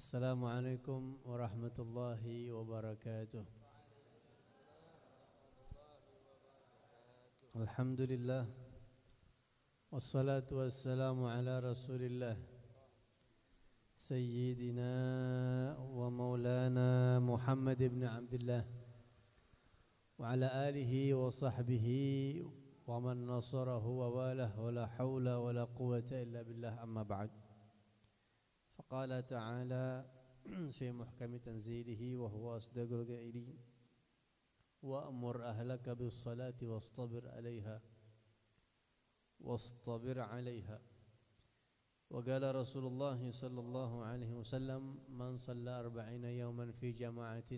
Assalamualaikum warahmatullahi wabarakatuh. Alhamdulillah. Wassalatu wassalamu ala rasulillah Sayyidina wa maulana Muhammad ibn Abdullah wa ala alihi wa sahbihi wa man nasarahu wa walah wa la hawla wa la quwata illa billah amma ba'd. فقال تعالى في محكم تنزيله وهو أصدق القائلين وأمر أهلك بالصلاة واصطبر عليها وقال رسول الله صلى الله عليه وسلم من صلى 40 يوما في جماعة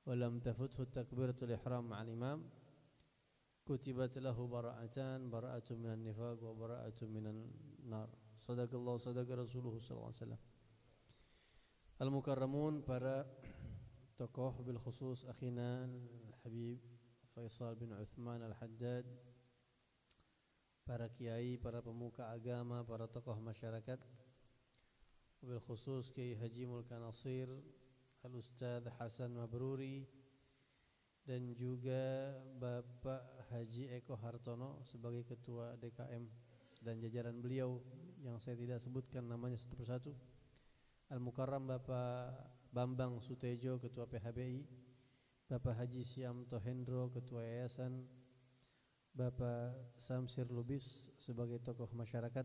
ولم تفته التكبيرة الإحرام مع الإمام كتبت له براءتان براءة من النفاق وبراءة من النار. Sadaqallahu sadaqa Rasulullah sallallahu alaihi wasallam. Al-mukarramun, para tokoh bil khusus akhina Al-Habib Faisal bin Uthman Al-Haddad, para kiai, para pemuka agama, para tokoh masyarakat, bil khusus Kiai Haji Mulka Nasir, Al-Ustadz Hasan Mabruri, dan juga Bapak Haji Eko Hartono sebagai ketua DKM dan jajaran beliau yang saya tidak sebutkan namanya satu persatu. Al-Mukarram Bapak Bambang Sutejo, ketua PHBI, Bapak Haji Syamto Hendro, ketua yayasan, Bapak Samsir Lubis sebagai tokoh masyarakat,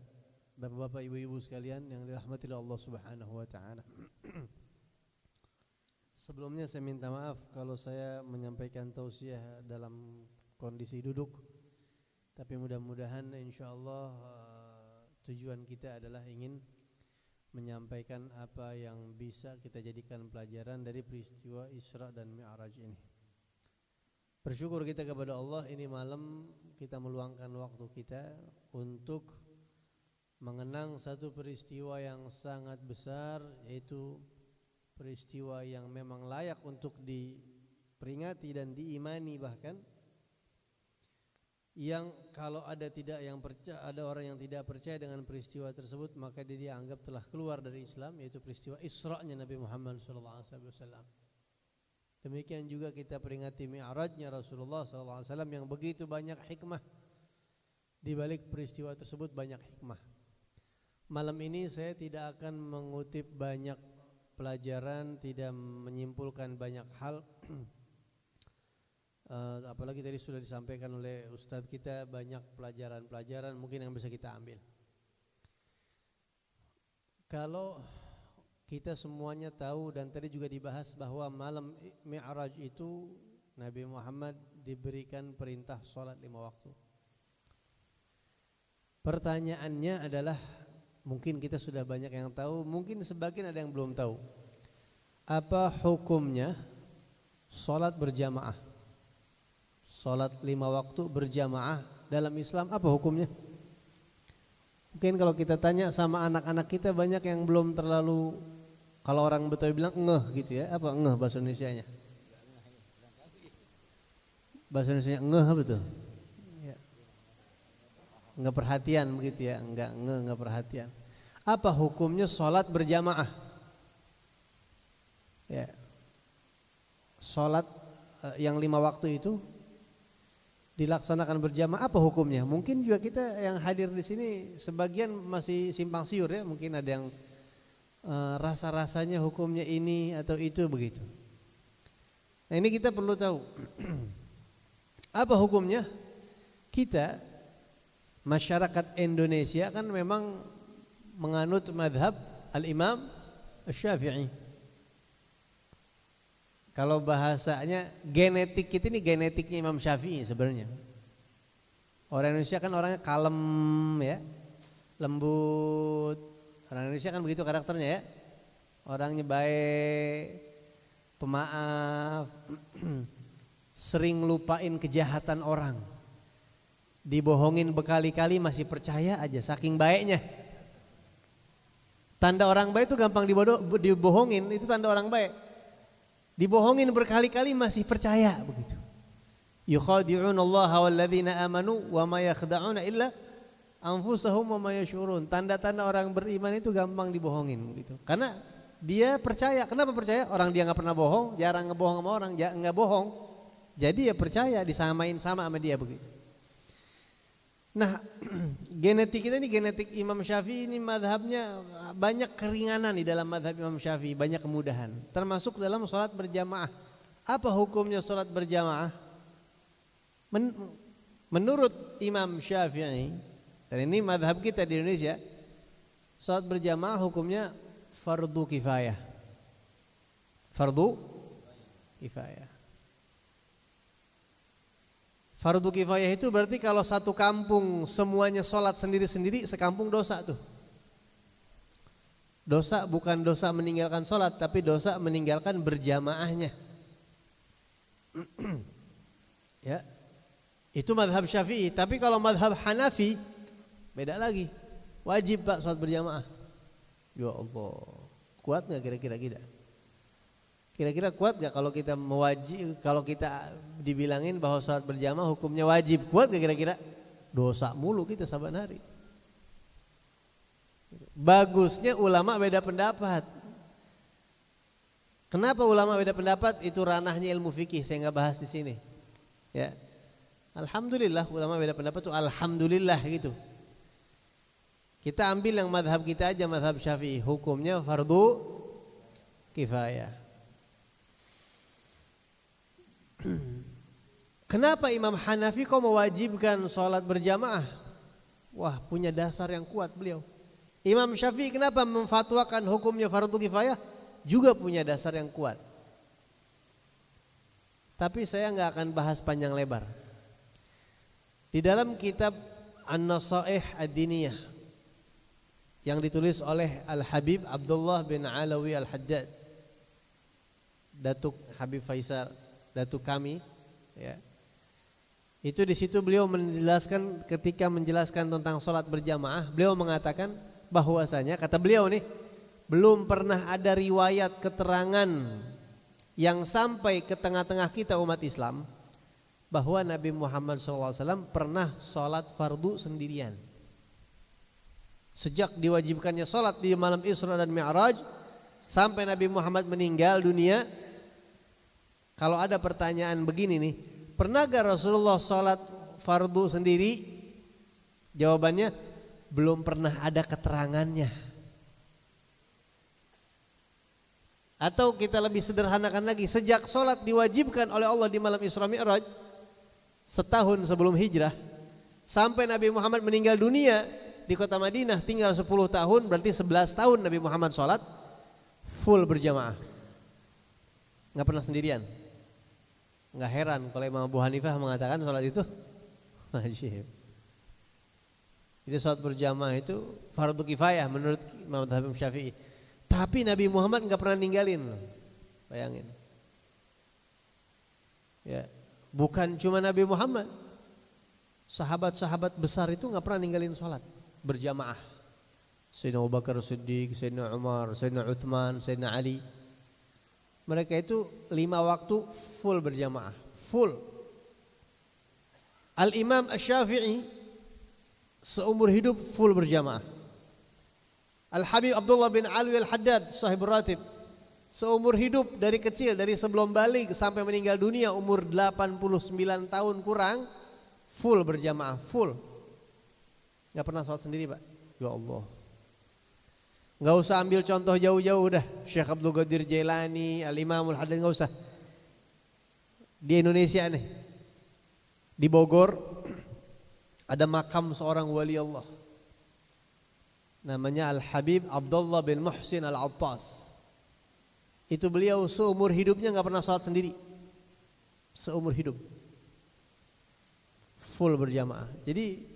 Bapak-bapak, ibu-ibu sekalian yang dirahmati oleh Allah Subhanahu wa taala. Sebelumnya saya minta maaf kalau saya menyampaikan tausiah dalam kondisi duduk, tapi mudah-mudahan insyaallah tujuan kita adalah ingin menyampaikan apa yang bisa kita jadikan pelajaran dari peristiwa Isra dan Mi'raj ini. Bersyukur kita kepada Allah, ini malam kita meluangkan waktu kita untuk mengenang satu peristiwa yang sangat besar, yaitu peristiwa yang memang layak untuk diperingati dan diimani, bahkan yang kalau ada orang yang tidak percaya dengan peristiwa tersebut, maka dia dianggap telah keluar dari Islam, yaitu peristiwa Isra-nya Nabi Muhammad SAW. Demikian juga kita peringati Mi'rajnya Rasulullah SAW yang begitu banyak hikmah di balik peristiwa tersebut, banyak hikmah. Malam ini saya tidak akan mengutip banyak pelajaran, tidak menyimpulkan banyak hal. Apalagi tadi sudah disampaikan oleh Ustadz kita banyak pelajaran-pelajaran mungkin yang bisa kita ambil. Kalau kita semuanya tahu dan tadi juga dibahas bahwa malam Mi'raj itu Nabi Muhammad diberikan perintah sholat 5 waktu. Pertanyaannya adalah, mungkin kita sudah banyak yang tahu, mungkin sebagian ada yang belum tahu. Apa hukumnya sholat berjamaah? Salat 5 waktu berjamaah dalam Islam, apa hukumnya? Mungkin kalau kita tanya sama anak-anak kita, banyak yang belum terlalu, kalau orang Betawi bilang ngeh gitu ya. Apa ngeh bahasa Indonesianya? Bahasa Indonesianya ngeh apa tuh? Ya. Enggak perhatian begitu ya, enggak perhatian. Apa hukumnya salat berjamaah? Ya. Salat yang 5 waktu itu dilaksanakan berjamaah, apa hukumnya? Mungkin juga kita yang hadir di sini sebagian masih simpang siur ya, mungkin ada yang rasa-rasanya hukumnya ini atau itu begitu. Nah, ini kita perlu tahu. Apa hukumnya? Kita masyarakat Indonesia kan memang menganut madhab Al-Imam Asy-Syafi'i. Kalau bahasanya genetik kita ini genetiknya Imam Syafi'i sebenarnya. Orang Indonesia kan orangnya kalem ya, lembut. Orang Indonesia kan begitu karakternya ya. Orangnya baik, pemaaf, sering lupain kejahatan orang. Dibohongin berkali-kali masih percaya aja, saking baiknya. Tanda orang baik itu gampang dibohongin, itu tanda orang baik. Dibohongin berkali-kali masih percaya begitu. Yukhadi'una Allah walladzina amanu wa ma yakhda'una illa anfusahum wa ma yash'urun. Tanda-tanda orang beriman itu gampang dibohongin gitu. Karena dia percaya. Kenapa percaya? Orang dia nggak pernah bohong, jarang ngebohong sama orang, nggak bohong. Jadi ya percaya, disamain sama dia begitu. Nah, genetik kita ini genetik Imam Syafi'i ini madhabnya banyak keringanan di dalam madhab Imam Syafi'i, banyak kemudahan. Termasuk dalam sholat berjamaah. Apa hukumnya sholat berjamaah? Menurut Imam Syafi'i, dan ini madhab kita di Indonesia, sholat berjamaah hukumnya fardu kifayah. Fardu kifayah. Fardu kifayah itu berarti kalau satu kampung semuanya sholat sendiri-sendiri, sekampung dosa tuh. Dosa bukan dosa meninggalkan sholat, tapi dosa meninggalkan berjamaahnya. Ya, itu madhab Syafi'i. Tapi kalau madhab Hanafi beda lagi. Wajib Pak sholat berjamaah. Ya Allah, kuat nggak kira-kira kita? Kira-kira kuat gak kalau kita kalau kita dibilangin bahwa sholat berjamaah hukumnya wajib? Kuat gak kira-kira? Dosa mulu kita saban hari. Bagusnya ulama beda pendapat. Kenapa ulama beda pendapat? Itu ranahnya ilmu fikih, saya nggak bahas di sini. Ya, alhamdulillah ulama beda pendapat itu alhamdulillah gitu. Kita ambil yang madhab kita aja, madhab Syafi'i, hukumnya fardu kifayah. Kenapa Imam Hanafi kok mewajibkan sholat berjamaah? Wah, punya dasar yang kuat beliau. Imam Syafi'i kenapa memfatwakan hukumnya fardu kifayah? Juga punya dasar yang kuat. Tapi saya nggak akan bahas panjang lebar. Di dalam kitab An-Nasaih Ad-Diniyah yang ditulis oleh Al-Habib Abdullah bin Alawi Al-Haddad, Datuk Habib Faisal, Datuk kami, ya. Itu di situ beliau menjelaskan, ketika menjelaskan tentang sholat berjamaah, beliau mengatakan bahwasanya, kata beliau nih, belum pernah ada riwayat keterangan yang sampai ke tengah-tengah kita umat Islam bahwa Nabi Muhammad SAW pernah sholat fardu sendirian. Sejak diwajibkannya sholat di malam Isra dan Mi'raj sampai Nabi Muhammad meninggal dunia. Kalau ada pertanyaan begini nih, pernah gak Rasulullah sholat fardu sendiri? Jawabannya, belum pernah ada keterangannya. Atau kita lebih sederhanakan lagi, sejak sholat diwajibkan oleh Allah di malam Isra Mi'raj, setahun sebelum hijrah, sampai Nabi Muhammad meninggal dunia di kota Madinah, tinggal 10 tahun, berarti 11 tahun Nabi Muhammad sholat full berjamaah, gak pernah sendirian. Nggak heran kalau Imam Abu Hanifah mengatakan sholat itu wajib. Jadi sholat berjamaah itu fardu kifayah menurut Imam Syafi'i. Tapi Nabi Muhammad nggak pernah ninggalin, bayangin. Ya, bukan cuma Nabi Muhammad, sahabat-sahabat besar itu nggak pernah ninggalin sholat berjamaah. Sayyidina Abu Bakar Siddiq, Sayyidina Umar, Sayyidina Uthman, Sayyidina Ali. Mereka itu 5 waktu full berjamaah, full. Al-Imam Asy-Syafi'i seumur hidup full berjamaah. Al-Habib Abdullah bin Alwi Al-Haddad Sahibur Ratib seumur hidup dari kecil, dari sebelum balik sampai meninggal dunia umur 89 tahun kurang, full berjamaah, full. Gak pernah sholat sendiri Pak. Ya Allah. Nggak usah ambil contoh jauh-jauh dah, Syekh Abdul Qadir Jailani, Al-Imam Al-Haddad, nggak usah. Di Indonesia nih, di Bogor ada makam seorang wali Allah, namanya Al-Habib Abdullah bin Muhsin Al-Attas. Itu beliau seumur hidupnya nggak pernah sholat sendiri, seumur hidup, full berjamaah. Jadi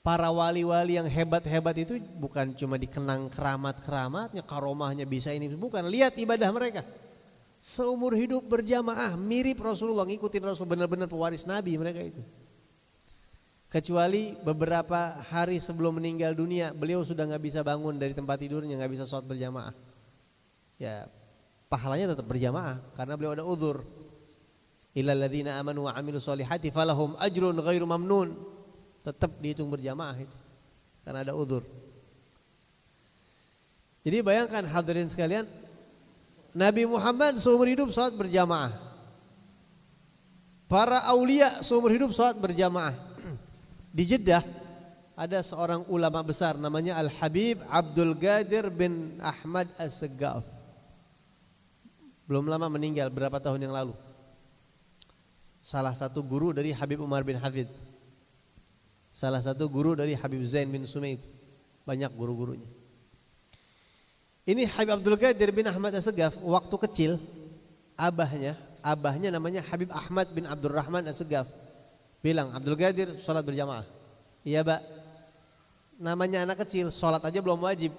para wali-wali yang hebat-hebat itu bukan cuma dikenang keramat-keramatnya, karomahnya bisa ini, bukan. Lihat ibadah mereka, seumur hidup berjamaah, mirip Rasulullah, ngikutin Rasul, benar-benar pewaris Nabi mereka itu. Kecuali beberapa hari sebelum meninggal dunia, beliau sudah nggak bisa bangun dari tempat tidurnya, nggak bisa sholat berjamaah. Ya, pahalanya tetap berjamaah karena beliau ada uzur. Illal ladzina amanu wa amilus solihati falahum ajrun ghairu mamnun. tetap dihitung berjamaah itu karena ada udzur. Jadi bayangkan hadirin sekalian, Nabi Muhammad seumur hidup sholat berjamaah. Para aulia seumur hidup sholat berjamaah. Di Jeddah ada seorang ulama besar namanya Al-Habib Abdul Qadir bin Ahmad As-Seggaf. Belum lama meninggal, berapa tahun yang lalu. Salah satu guru dari Habib Umar bin Hafid. Salah satu guru dari Habib Zain bin Sumaid. Banyak guru-gurunya. Ini Habib Abdul Qadir bin Ahmad As-Seggaf waktu kecil, abahnya namanya Habib Ahmad bin Abdurrahman As-Seggaf. Bilang, Abdul Qadir sholat berjamaah. Iya, Pak. Namanya anak kecil, sholat aja belum wajib.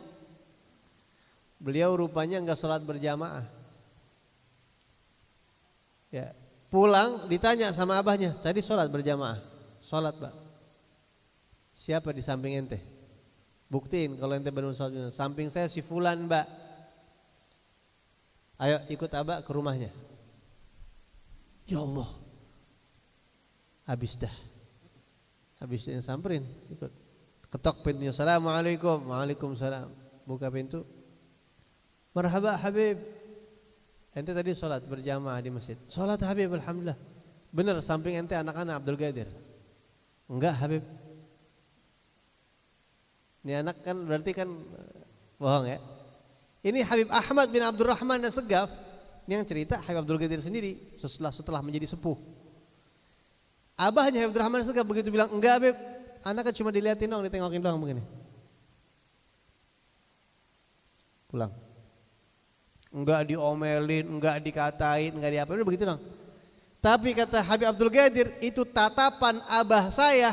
Beliau rupanya enggak sholat berjamaah. Ya, pulang ditanya sama abahnya, tadi sholat berjamaah. Sholat, Pak. Siapa di samping ente? Buktiin kalau ente benar sholat berjamaah. Samping saya si fulan, Mbak. Ayo ikut abah ke rumahnya. Ya Allah. Habis dah. Habis dia samperin, ikut. Ketok pintunya. Assalamualaikum. Waalaikumsalam. Buka pintu. Marhaba Habib. Ente tadi sholat berjamaah di masjid. Sholat Habib, alhamdulillah. Bener samping ente anak-anak Abdul Qadir? Enggak Habib. Ini anak kan berarti kan bohong ya. Ini Habib Ahmad bin Abdurrahman As-Seggaf yang cerita Habib Abdul Qadir sendiri setelah menjadi sepuh. Abahnya Habib Abdurrahman As-Seggaf begitu bilang, enggak Habib, anak kan cuma dilihatin doang, ditengokin doang begini. Pulang. Enggak diomelin, enggak dikatain, enggak diapain, udah begitu dong. Tapi kata Habib Abdul Qadir, itu tatapan abah saya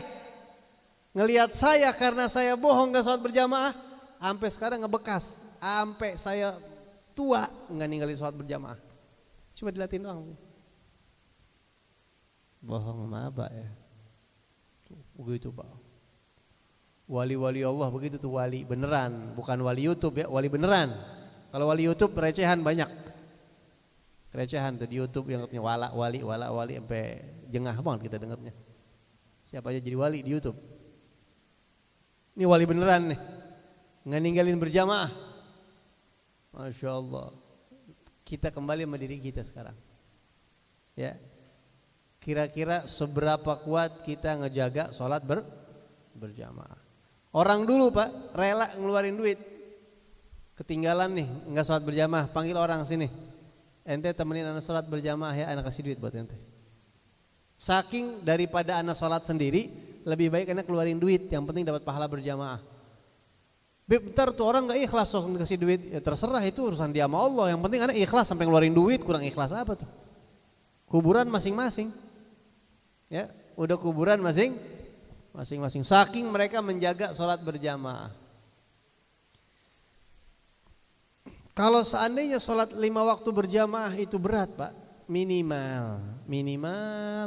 ngelihat saya karena saya bohong enggak sholat berjamaah, sampai sekarang ngebekas, sampai saya tua enggak ninggalin sholat berjamaah. Cuma dilatih doang. Bohong sama abah ya. Begitu Pak. Wali-wali Allah begitu tuh, wali beneran, bukan wali YouTube ya, wali beneran. Kalau wali YouTube recehan banyak. Recehan tuh di YouTube yang katanya wali sampai jengah banget kita dengarnya. Siapa aja jadi wali di YouTube. Ini wali beneran nih. Nggak ninggalin berjamaah. Masya Allah. Kita kembali sama diri kita sekarang. Ya. Kira-kira seberapa kuat kita ngejaga sholat berjamaah. Orang dulu Pak rela ngeluarin duit. Ketinggalan nih, enggak sholat berjamaah, panggil orang sini. Ente temenin anak sholat berjamaah ya, anak kasih duit buat ente. Saking daripada anak sholat sendiri, lebih baik anak keluarin duit, yang penting dapat pahala berjamaah. Bentar tuh orang enggak ikhlas kasih duit, ya terserah itu urusan dia sama Allah. Yang penting anak ikhlas, sampai ngeluarin duit kurang ikhlas apa tuh? Kuburan masing-masing. Ya, udah kuburan masing-masing. Saking mereka menjaga sholat berjamaah. Kalau seandainya sholat 5 waktu berjamaah itu berat Pak, minimal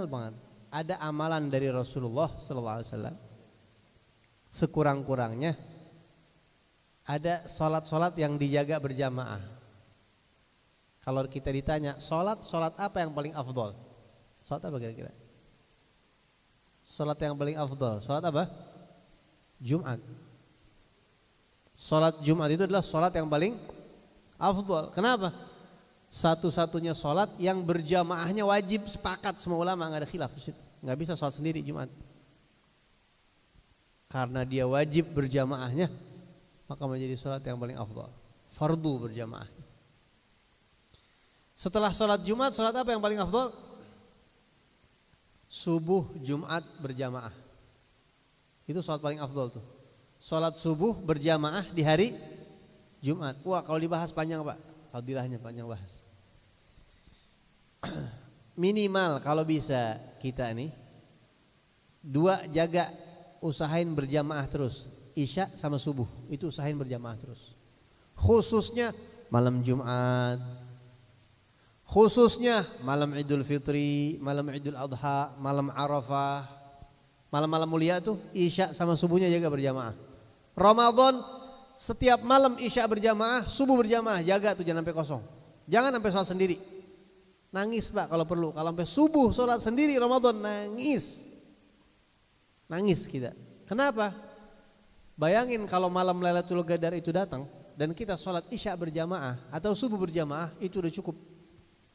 banget. Ada amalan dari Rasulullah SAW. Sekurang-kurangnya ada sholat-sholat yang dijaga berjamaah. Kalau kita ditanya sholat apa yang paling afdol? Sholat apa kira-kira? Sholat yang paling afdol, sholat apa? Jumat. Sholat Jumat itu adalah sholat yang paling afdol. Kenapa? Satu-satunya sholat yang berjamaahnya wajib, sepakat semua ulama, nggak ada khilaf di situ. Nggak bisa sholat sendiri Jumat. Karena dia wajib berjamaahnya, maka menjadi sholat yang paling afdol. Fardu berjamaah. Setelah sholat Jumat, sholat apa yang paling afdol? Subuh Jumat berjamaah. Itu sholat paling afdol tuh. Sholat subuh berjamaah di hari Jumat. Wah kalau dibahas panjang Pak, fadilahnya panjang bahas. Minimal kalau bisa kita nih 2 jaga, usahain berjamaah terus. Isya sama subuh itu usahain berjamaah terus. Khususnya malam Jumat, khususnya malam Idul Fitri, malam Idul Adha, malam Arafah, malam-malam mulia tuh Isya sama subuhnya jaga berjamaah. Ramadan setiap malam Isya berjamaah, subuh berjamaah, jaga tuh jangan sampai kosong. Jangan sampai sholat sendiri. Nangis Pak kalau perlu. Kalau sampai subuh sholat sendiri Ramadan nangis. Nangis kita. Kenapa? Bayangin kalau malam Lailatul Qadar itu datang dan kita sholat isya berjamaah atau subuh berjamaah, itu udah cukup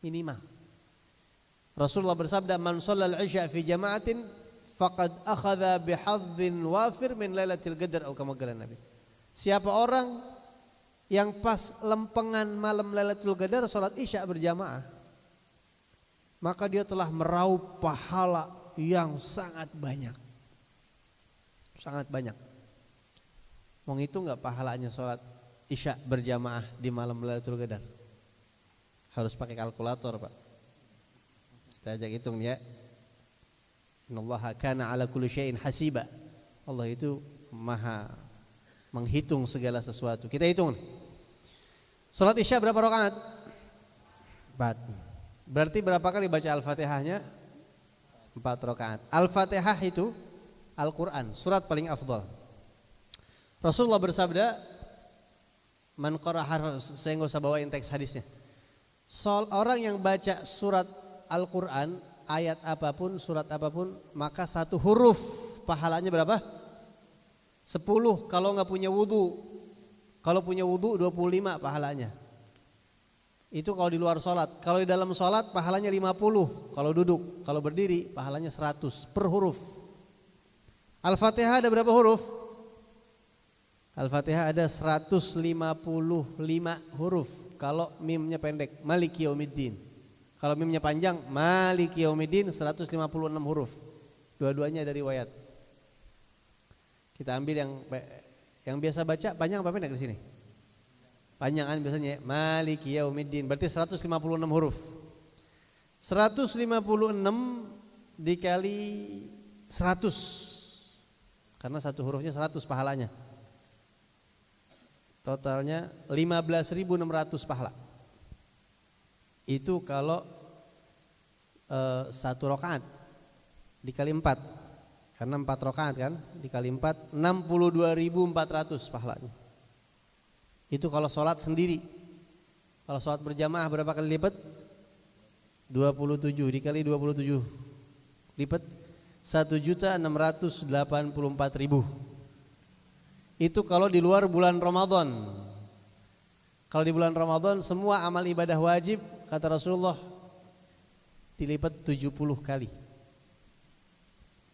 minimal. Rasulullah bersabda, man shallal isya fi jama'atin faqad akhadha bihadzin wafir min Lailatul Qadar, atau kama qala Nabi. Siapa orang yang pas lempengan malam Lailatul Qadar sholat isya berjamaah, maka dia telah meraup pahala yang sangat banyak. Sangat banyak. Mau ngitung enggak pahalanya sholat isya berjamaah di malam Lailatul Qadar? Harus pakai kalkulator, Pak. Kita ajak hitung ya. Innallaha kana ala kulli syai'in hasiba. Allah itu maha menghitung segala sesuatu. Kita hitung. Salat isya berapa rakaat? 4. Berarti berapa kali baca Al-Fatihahnya? 4 rakaat. Al-Fatihah itu Al-Quran, surat paling afdal. Rasulullah bersabda, man qara'ah, saya nggak usah bawain teks hadisnya. Orang yang baca surat Al-Quran, ayat apapun, surat apapun, maka 1 huruf pahalanya berapa? 10 kalau nggak punya wudu. Kalau punya wudu 25 pahalanya. Itu kalau di luar sholat. Kalau di dalam sholat pahalanya 50 kalau duduk. Kalau berdiri pahalanya 100 per huruf. Al-Fatihah ada berapa huruf? Al-Fatihah ada 155 huruf. Kalau mimnya pendek, Maliki Yaumiddin. Kalau mimnya panjang, Maliki Yaumiddin, 156 huruf. Dua-duanya dari riwayat. Kita ambil yang biasa baca panjang apa pendek di sini? Panjang kan biasanya, Maliki Yaumiddin. Berarti 156 huruf. 156 dikali 100. Karena 1 hurufnya 100 pahalanya. Totalnya 15.600 pahala. Itu kalau 1 rakaat dikali 4. Karena 4 rakaat kan, dikali 4 62.400 pahalanya. Itu kalau sholat sendiri. Kalau sholat berjamaah berapa kali lipat? 27 dikali 27 lipat 1.684.000. Itu kalau di luar bulan Ramadan. Kalau di bulan Ramadan semua amal ibadah wajib kata Rasulullah dilipat 70 kali.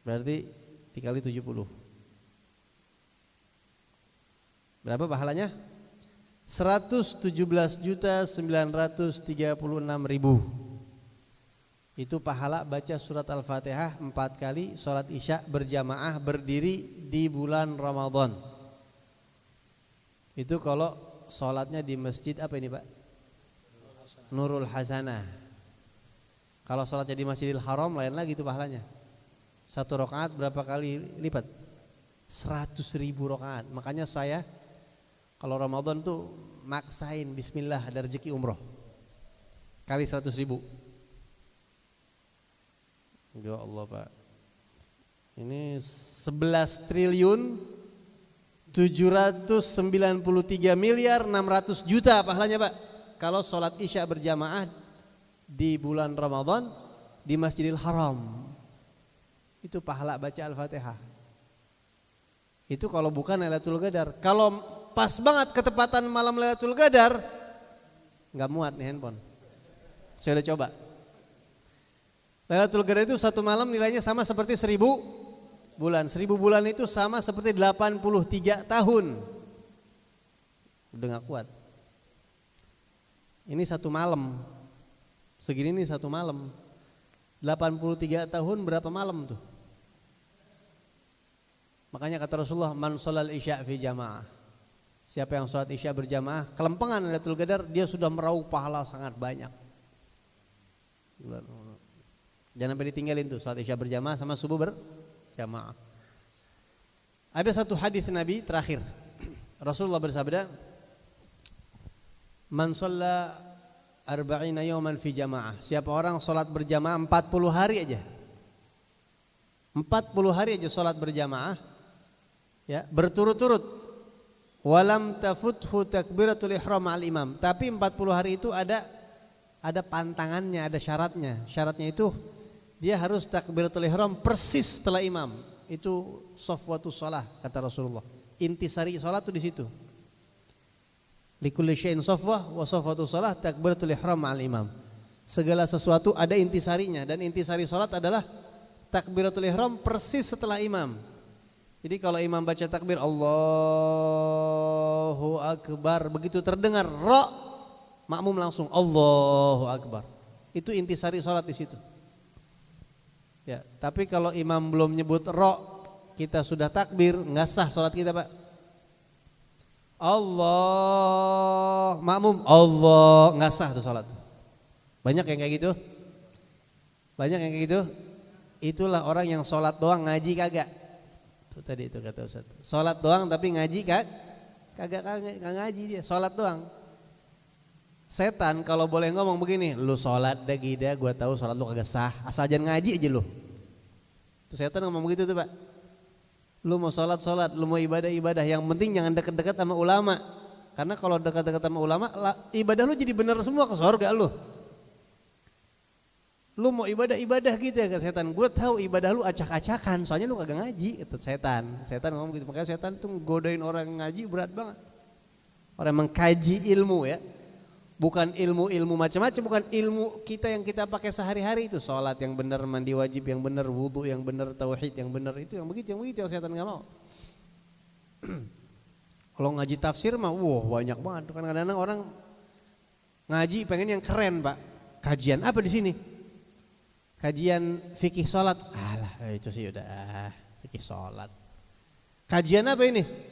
Berarti dikali 70. Berapa pahalanya? 117.936.000. Itu pahala baca surat Al-Fatihah 4 kali sholat isya berjamaah berdiri di bulan Ramadan. Itu kalau sholatnya di masjid apa ini Pak? Nurul Hasanah. Kalau sholatnya di Masjidil Haram lain lagi itu pahalanya. 1 rakaat berapa kali lipat? 100.000 rakaat. Makanya saya kalau Ramadan tuh maksain bismillah ada rezeki umroh. Kali 100.000. Ya Allah Pak. Ini 11 triliun 793 miliar 600 juta pahalanya Pak. Kalau sholat isya berjamaah di bulan Ramadan di Masjidil Haram. Itu pahala baca Al-Fatihah. Itu kalau bukan Lailatul Qadar. Kalau pas banget ketepatan malam Lailatul Qadar, nggak muat nih handphone. Saya udah coba. Lailatul Qadar itu 1 malam nilainya sama seperti 1000 bulan. 1000 bulan itu sama seperti 83 tahun. Udah gak kuat. Ini 1 malam. Segini nih 1 malam. 83 tahun berapa malam tuh? Makanya kata Rasulullah, man sholal isya fi jamaah. Siapa yang sholat isya berjamaah, kelempengan Lailatul Qadar, dia sudah meraup pahala sangat banyak. Jangan sampai ditinggalin tuh sholat isya berjamaah sama subuh berjamaah. Ada satu hadis Nabi terakhir. Rasulullah bersabda, "Man shalla 40 yawman fi jamaah." Siapa orang sholat berjamaah 40 hari aja. 40 hari aja sholat berjamaah, ya, berturut-turut. Walam tafuthu takbiratul ihram al imam. Tapi 40 hari itu ada pantangannya, ada syaratnya. Syaratnya itu dia harus takbiratul ihram persis setelah imam. Itu safwatus shalah kata Rasulullah. Intisari salat itu di situ. Likulli syai'in safwah wa safwatus shalah takbiratul ihram ma'al imam. Segala sesuatu ada intisarinya, dan intisari salat adalah takbiratul ihram persis setelah imam. Jadi kalau imam baca takbir Allahu Akbar, begitu terdengar ra, makmum langsung Allahu Akbar. Itu intisari salat di situ. Ya, tapi kalau imam belum nyebut ra, kita sudah takbir, enggak sah salat kita, Pak. Allah, makmum Allah, enggak sah tuh salat. Banyak yang kayak gitu. Banyak yang kayak gitu. Itulah orang yang salat doang ngaji kagak. Itu tadi itu kata Ustaz. Salat doang tapi ngaji kagak ngaji dia, salat doang. Setan kalau boleh ngomong begini, lu sholat dah gida, gua tahu sholat lu kagak sah, asal jangan ngaji aja lu. Tuh setan ngomong begitu tuh Pak. Lu mau sholat, lu mau ibadah, yang penting jangan deket-deket sama ulama. Karena kalau dekat-dekat sama ulama, ibadah lu jadi bener semua, ke surga lu. Lu mau ibadah gitu ya kata setan. Gua tahu ibadah lu acak-acakan, soalnya lu kagak ngaji, kata setan. Setan ngomong gitu, makanya setan tuh godain orang ngaji berat banget. Orang mengkaji ilmu ya. Bukan ilmu-ilmu macam-macam, bukan ilmu kita yang kita pakai sehari-hari itu. Sholat yang benar, mandi wajib yang benar, wudu yang benar, tauhid yang benar, itu yang begitu yang setan nggak mau. Kalau ngaji tafsir mah, wah banyak banget. Kadang-kadang orang ngaji pengen yang keren Pak. Kajian apa di sini? Kajian fikih sholat. Alah itu sih udah fikih sholat. Kajian apa ini?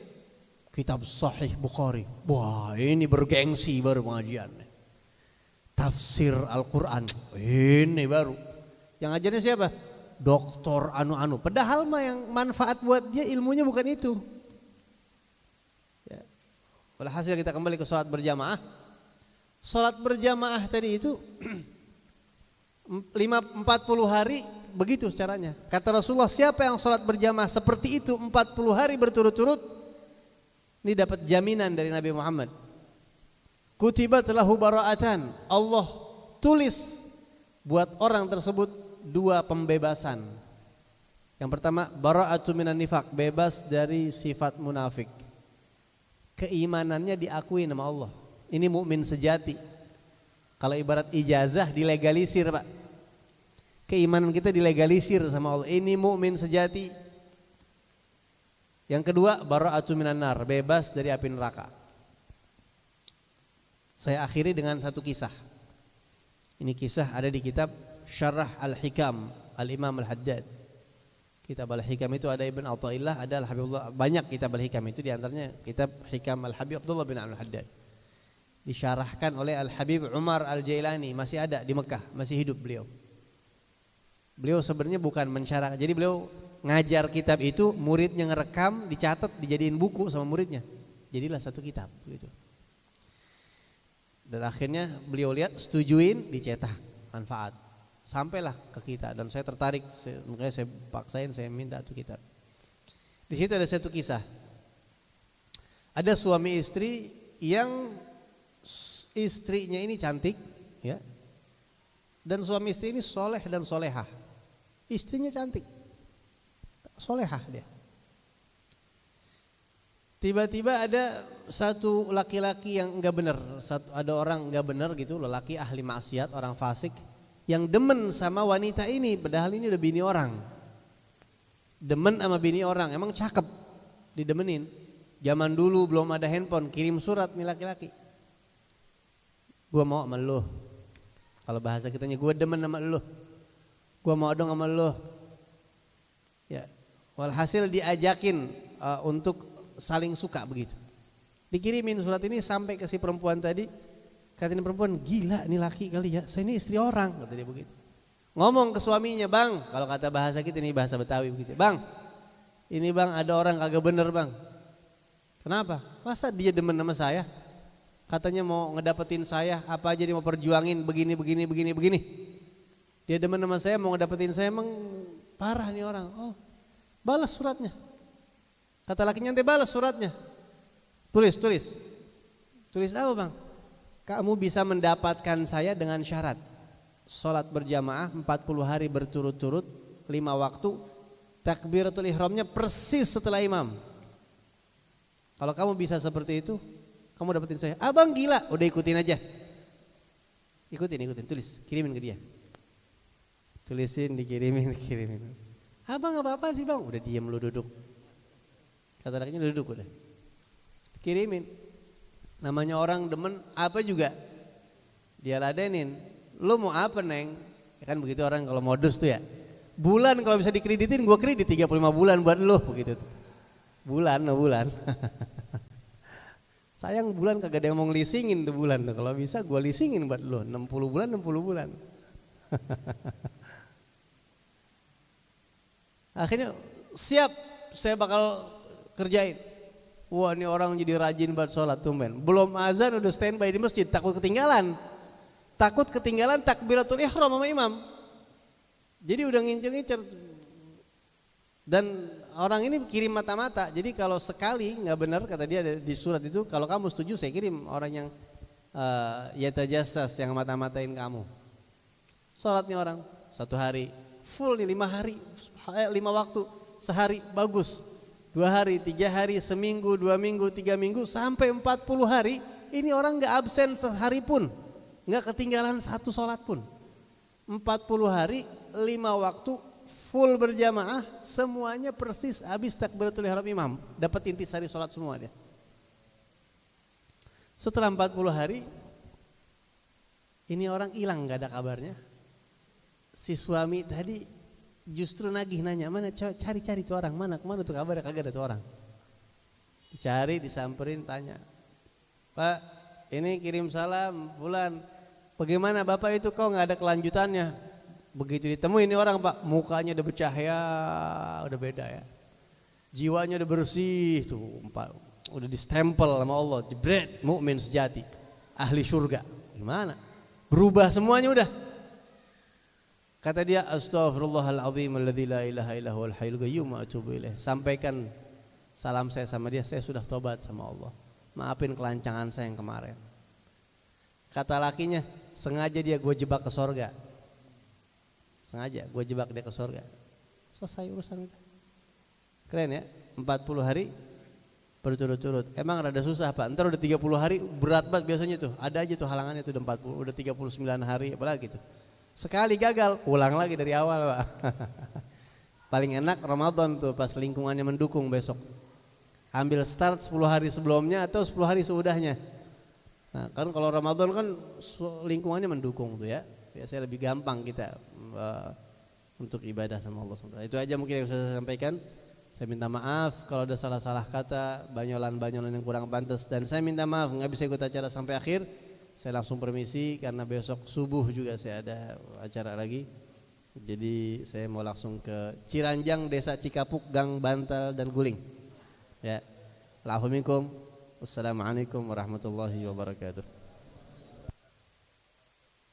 Kitab Sahih Bukhari. Wah ini bergengsi baru pengajian. Tafsir Al-Quran. Ini baru. Yang ngajarnya siapa? Doktor anu-anu. Padahal mah yang manfaat buat dia ilmunya bukan itu. Ya. Walhasil kita kembali ke sholat berjamaah. Sholat berjamaah tadi itu 40 hari begitu caranya. Kata Rasulullah, siapa yang sholat berjamaah seperti itu 40 hari berturut-turut, ini dapat jaminan dari Nabi Muhammad. Kutibat lahu bara'atan. Allah tulis buat orang tersebut 2 pembebasan. Yang pertama, bara'atu minan nifaq, bebas dari sifat munafik. Keimanannya diakui nama Allah. Ini mukmin sejati. Kalau ibarat ijazah dilegalisir, Pak. Keimanan kita dilegalisir sama Allah. Ini mukmin sejati. Yang kedua, bara'atu minan nar, bebas dari api neraka. Saya akhiri dengan satu kisah. Ini kisah ada di kitab Syarah Al-Hikam Al-Imam Al-Haddad. Kitab Al-Hikam itu ada Ibn Athaillah, ada Al-Habibullah, banyak kitab Al-Hikam itu, diantaranya kitab Hikam Al-Habib Abdullah bin Al-Haddad. Disyarahkan oleh Al-Habib Umar Al-Jailani, masih ada di Mekah, masih hidup beliau. Beliau sebenarnya bukan mensyarah, jadi beliau ngajar kitab itu, muridnya ngerekam, dicatat, dijadiin buku sama muridnya. Jadilah satu kitab gitu. Dan akhirnya beliau lihat, setujuin, dicetak, manfaat. Sampailah ke kita dan saya tertarik, makanya saya paksain, saya minta itu kitab. Di situ ada satu kisah. Ada suami istri yang istrinya ini cantik, ya. Dan suami istri ini soleh dan solehah. Istrinya cantik, solehah dia. Tiba-tiba ada satu laki-laki yang enggak benar, ada orang enggak benar gitu, lelaki ahli maksiat, orang fasik, yang demen sama wanita ini, padahal ini udah bini orang. Demen sama bini orang, emang cakep, didemenin. Zaman dulu belum ada handphone, kirim surat nih laki-laki. Gua mau sama lu. Kalau bahasa kitanya, gua demen sama lu. Gua mau dong sama lu. Ya, walhasil diajakin untuk saling suka begitu. Dikirimin surat ini sampai ke si perempuan tadi. Kata ini perempuan, gila nih laki kali ya, saya ini istri orang, kata dia begitu. Ngomong ke suaminya, bang, kalau kata bahasa kita ini bahasa Betawi begitu, bang, ini bang ada orang kagak bener bang. Kenapa? Masa dia demen sama saya? Katanya mau ngedapetin saya, apa aja dia mau perjuangin, begini. Dia demen sama saya, mau ngedapetin saya, emang parah nih orang. Oh, balas suratnya. Kata lakinya, nanti balas suratnya. Tulis apa bang? Kamu bisa mendapatkan saya dengan syarat sholat berjamaah 40 hari berturut-turut 5 waktu takbiratul ihramnya persis setelah imam. Kalau kamu bisa seperti itu, kamu dapetin saya. Abang gila, udah ikutin aja. Ikutin, tulis, kirimin ke dia. Tulisin, dikirimin. Abang apa-apa sih bang? Udah diam lu duduk. Kata lakinya duduk udah. Kirimin. Namanya orang demen apa juga dia ladenin. Lu mau apa neng? Ya kan begitu orang kalau modus tuh ya. Bulan kalau bisa dikreditin gua kredit 35 bulan buat lu begitu. Bulan. Sayang bulan kagak ada yang mau ngelisingin tuh bulan tuh. Kalau bisa gua lisingin buat lu 60 bulan. Akhirnya siap, saya bakal kerjain. Wah ini orang jadi rajin buat sholat tumben. Belum azan udah standby di masjid, takut ketinggalan takbiratul ihram sama imam. Jadi udah ngincer. Dan orang ini kirim mata-mata. Jadi kalau sekali nggak benar kata dia di surat itu, kalau kamu setuju saya kirim orang yang yatajassas yang mata-matain kamu. Sholatnya orang 1 hari full nih 5 hari 5 waktu, sehari bagus, 2 hari, 3 hari, seminggu, 2 minggu, 3 minggu, sampai 40 hari. Ini orang nggak absen sehari pun, nggak ketinggalan 1 sholat pun. 40 hari 5 waktu full berjamaah, semuanya persis habis takbiratul ihram imam, dapat intisari sholat semua dia. Setelah 40 hari ini orang hilang nggak ada kabarnya. Si suami tadi justru nagih nanya, mana cari tuh orang, mana kemana tuh kabarnya, kagak ada tuh orang. Dicari, disamperin, tanya, Pak ini kirim salam bulan, bagaimana bapak itu kok nggak ada kelanjutannya? Begitu ditemui ini orang Pak, mukanya udah bercahaya, udah beda ya, jiwanya udah bersih tuh, udah distempel sama Allah, jebret, mukmin sejati, ahli surga. Gimana? Berubah semuanya udah. Kata dia, astaghfirullahaladzim alladzi la ilaha illa huwal hayyul qayyum wa atubu ilaih. Sampaikan salam saya sama dia, saya sudah tobat sama Allah. Maafin kelancangan saya yang kemarin. Kata lakinya, sengaja gue jebak ke sorga. Sengaja gue jebak dia ke sorga. Selesai urusan udah. Keren ya, 40 hari berturut-turut. Emang rada susah Pak, ntar udah 30 hari berat banget biasanya tuh. Ada aja tuh halangannya tuh udah 39 hari apalagi tuh. Sekali gagal, ulang lagi dari awal Pak. Paling enak Ramadan tuh pas lingkungannya mendukung besok. Ambil start 10 hari sebelumnya atau 10 hari seudahnya. Nah kan kalau Ramadan kan lingkungannya mendukung tuh ya. Biasanya lebih gampang kita untuk ibadah sama Allah SWT. Itu aja mungkin yang bisa saya sampaikan. Saya minta maaf kalau ada salah-salah kata, banyolan-banyolan yang kurang pantas. Dan saya minta maaf gak bisa ikut acara sampai akhir. Saya langsung permisi karena besok subuh juga saya ada acara lagi. Jadi saya mau langsung ke Ciranjang, Desa Cikapuk, Gang Bantal dan Guling. Ya. Assalamualaikum warahmatullahi wabarakatuh.